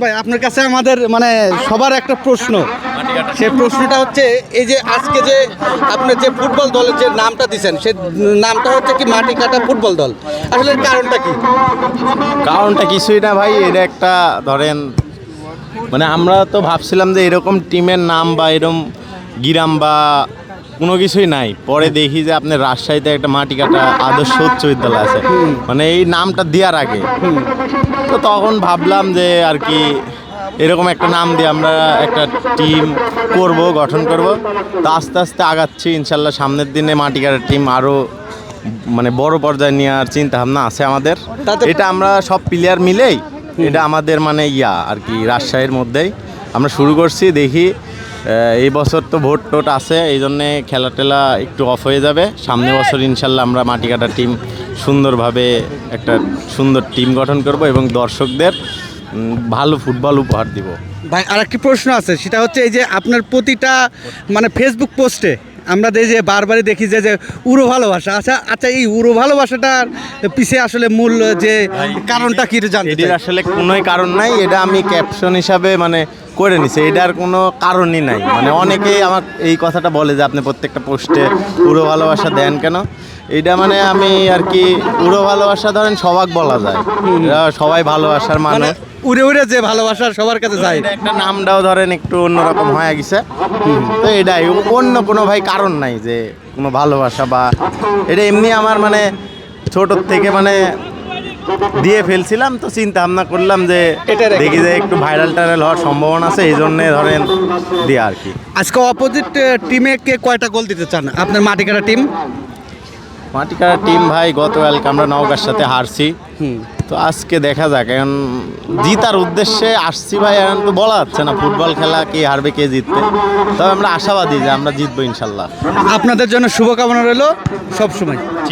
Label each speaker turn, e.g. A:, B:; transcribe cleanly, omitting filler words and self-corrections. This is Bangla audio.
A: ভাই আপনার কাছে আমাদের মানে সবার একটা প্রশ্ন, সেই প্রশ্নটা হচ্ছে এই যে আজকে যে আপনার যে ফুটবল দলের যে নামটা দিচ্ছেন সে নামটা হচ্ছে কি মাটি কাটা ফুটবল দল, আসলে এর কারণটা কি?
B: কারণটা কিছুই না ভাই, এটা একটা ধরেন মানে আমরা তো ভাবছিলাম যে এরকম টিমের নাম বা এরকম গ্রাম বা কোনো কিছুই নাই, পরে দেখি যে আপনার রাজশাহীতে একটা মাটি কাটা আদর্শ উচ্চ বিদ্যালয় আছে, মানে এই নামটা দেওয়ার আগে তো তখন ভাবলাম যে আর কি এরকম একটা নাম দিয়ে আমরা একটা টিম গঠন করব। তো আস্তে আস্তে আগাচ্ছি ইনশাল্লাহ, সামনের দিনে মাটি কাটার টিম আরও মানে বড় পর্যায়ে নেওয়ার চিন্তা ভাবনা আছে আমাদের। এটা আমরা সব প্লেয়ার মিলেই এটা আমাদের মানে আর কি রাজশাহীর মধ্যেই আমরা শুরু করছি। দেখি এই বছর তো ভোট টোট আছে, এই জন্যে খেলা টেলা একটু অফ হয়ে যাবে। সামনের বছর ইনশাল্লাহ আমরা মাটি কাটা টিম সুন্দরভাবে একটা সুন্দর টিম গঠন করব এবং দর্শকদের ভালো ফুটবল উপহার দিব।
A: ভাই আর একটি প্রশ্ন আছে, সেটা হচ্ছে এই যে আপনার প্রতিটা মানে ফেসবুক পোস্টে আমরা এই যে বারবারই দেখি যে যে উড়ো ভালোবাসা, আচ্ছা এই উড়ো ভালোবাসাটার পিছে আসলে মূল যে কারণটা কি জানতে চাই?
B: এটির আসলে কোনোই কারণ নাই, এটা আমি ক্যাপশন হিসাবে মানে করে নিছি, এটার কোনো কারণই নাই। মানে অনেকেই আমার এই কথাটা বলে যে আপনি প্রত্যেকটা পোস্টে উড়ো ভালোবাসা দেন কেন। এইটা মানে আমি আর কি উড়ো ভালোবাসা ধরেন সবাক বলা যায়, এরা সবাই ভালোবাসার
A: মানে
B: মানুষ,
A: উড়ে উড়ে যে ভালোবাসা সবার কাছে যায়।
B: এটা একটা নামটাও ধরেন একটু অন্যরকম হয়ে গেছে। তো এটাই, অন্য কোনো ভাই কারণ নাই যে কোনো ভালোবাসা বা এটা এমনি আমার মানে ছোটোর থেকে মানে দিয়ে ফেলছিলাম, তো চিন্তা ভাবনা করলাম যে দেখি যে একটু ভাইরাল টাইরাল হওয়ার সম্ভাবনা আছে, এই জন্যে ধরেন দিয়ে আর কি।
A: আজকে অপোজিট টিমে কে কয়টা গোল দিতে চান আপনার মাটি কাটা টিম?
B: মাটি কাটা টিম ভাই গতকালকে আমরা নওগাঁর সাথে হারছি, তো আজকে দেখা যাক, এখন জিতার উদ্দেশ্যে আসছি ভাই। এখন তো বলা যাচ্ছে না ফুটবল খেলা কে হারবে কে জিতবে, তবে আমরা আশাবাদী যে আমরা জিতবো ইনশাল্লাহ।
A: আপনাদের জন্য শুভকামনা রইল সব সময়।